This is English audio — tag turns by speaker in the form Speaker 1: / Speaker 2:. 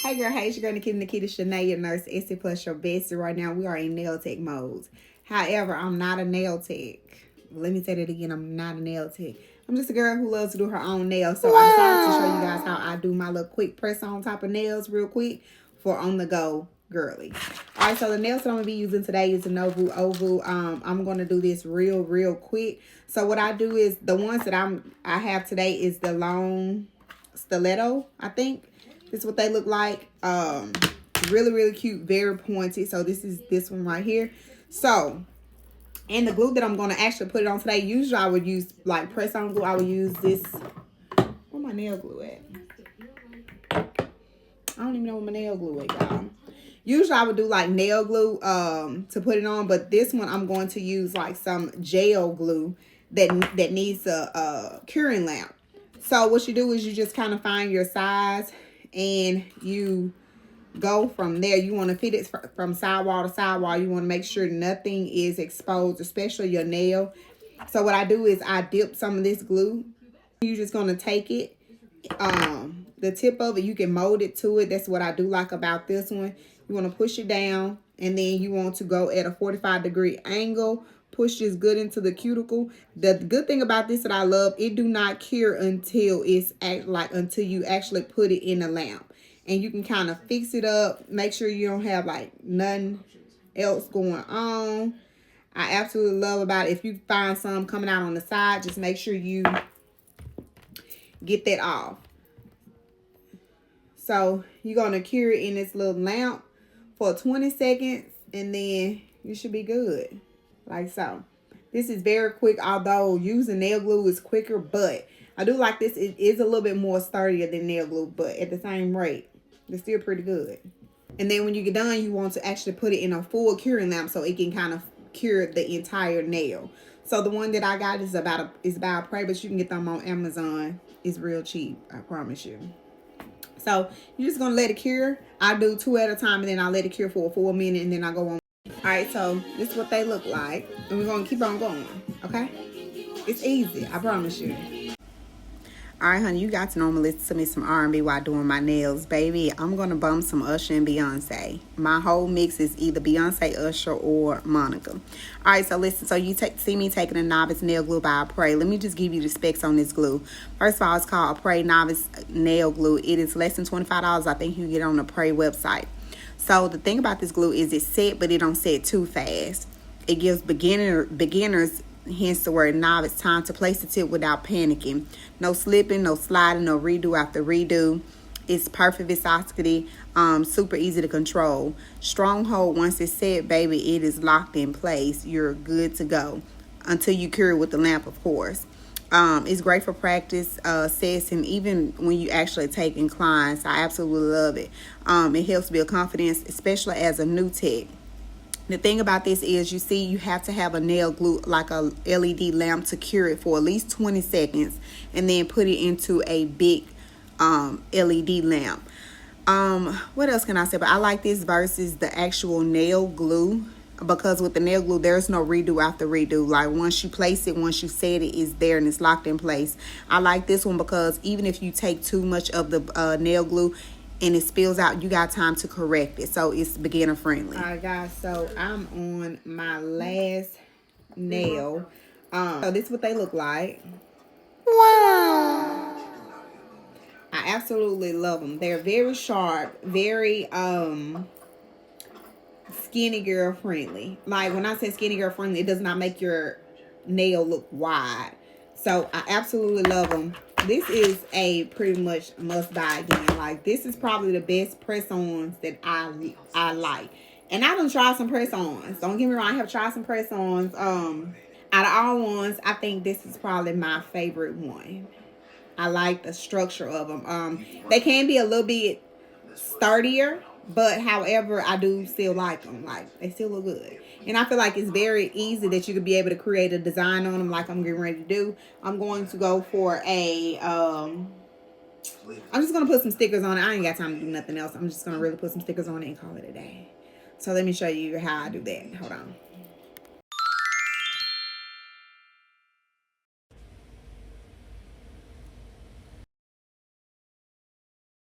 Speaker 1: Hey girl, hey, it's your girl Nikita Shanae, your nurse, Essie plus your bestie. Right now we are in nail tech mode. However, I'm not a nail tech. Let me say that again, I'm not a nail tech. I'm just a girl who loves to do her own nails. So I decided to show you guys how I do my little quick press on top of nails real quick for on the go girly. Alright, so the nails that I'm gonna be using today is a Novu Oval. I'm gonna do this real quick. So what I do is the ones that I have today is the long stiletto, I think. This is what they look like. Really cute, very pointy. So this is this one right here. So, and the glue that I'm going to actually put it on today, usually I would use like press on glue. I would use this. Where my nail glue at? I don't even know where my nail glue at, y'all. Usually I would do like nail glue to put it on, but this one I'm going to use like some gel glue that needs a curing lamp. So what you do is you just kind of find your size and you go from there. You want to fit it from sidewall to sidewall. You want to make sure nothing is exposed, especially your nail. So what I do is I dip some of this glue. You're just going to take it, the tip of it, you can mold it to it. That's what I do like about this one. You want to push it down, and then you want to go at a 45-degree angle. Push this good into the cuticle. The good thing about this that I love, it do not cure until it's until you actually put it in a lamp. And you can kind of fix it up. Make sure you don't have like nothing else going on. I absolutely love about it. If you find some coming out on the side, just make sure you get that off. So you're going to cure it in this little lamp for 20 seconds, and then you should be good. Like so. This is very quick, although using nail glue is quicker, but I do like this. It is a little bit more sturdier than nail glue, but at the same rate, it's still pretty good. And then when you get done, you want to actually put it in a full curing lamp so it can kind of cure the entire nail. So the one that I got is about a prey, but you can get them on Amazon. It's real cheap, I promise you. So you're just gonna let it cure. I do 2 at a time, and then I let it cure for a full minute, and then I go on. Alright, so this is what they look like. And we're going to keep on going. Okay? It's easy. I promise you. Alright, honey. You got to normally listen to me some R&B while doing my nails. Baby, I'm going to bump some Usher and Beyonce. My whole mix is either Beyonce, Usher, or Monica. Alright, so listen. So you see me taking a novice nail glue by Apres. Let me just give you the specs on this glue. First of all, it's called Apres Novice Nail Glue. It is less than $25. I think you can get it on the Apres website. So the thing about this glue is it's set, but it don't set too fast. It gives beginners, hence the word novice, time to place the tip without panicking. No slipping, no sliding, no redo after redo. It's perfect viscosity, super easy to control. Strong hold, once it's set, baby, it is locked in place. You're good to go until you cure it with the lamp, of course. It's great for practice sets, and even when you actually taking clients. I absolutely love it. It helps build confidence, especially as a new tech. The thing about this is, you see, you have to have a nail glue, like a LED lamp, to cure it for at least 20 seconds, and then put it into a big LED lamp. What else can I say? But I like this versus the actual nail glue, because with the nail glue, there's no redo after redo. Like once you place it, once you set it, it's there and it's locked in place. I like this one because even if you take too much of the nail glue and it spills out, you got time to correct it. So it's beginner friendly. All right, guys. So I'm on my last nail. So this is what they look like. Wow. I absolutely love them. They're very sharp, very skinny girl friendly. Like when I say skinny girl friendly, it does not make your nail look wide. So I absolutely love them. This is a pretty much must buy again. Like this is probably the best press-ons that I like. And I done tried some press-ons. Don't get me wrong, I have tried some press-ons. Out of all ones, I think this is probably my favorite one. I like the structure of them. They can be a little bit sturdier, but however, I do still like them. Like they still look good. And I feel like it's very easy that you could be able to create a design on them like I'm getting ready to do. I'm going to go for a, I'm just going to put some stickers on it. I ain't got time to do nothing else. I'm just going to really put some stickers on it and call it a day. So let me show you how I do that. Hold on.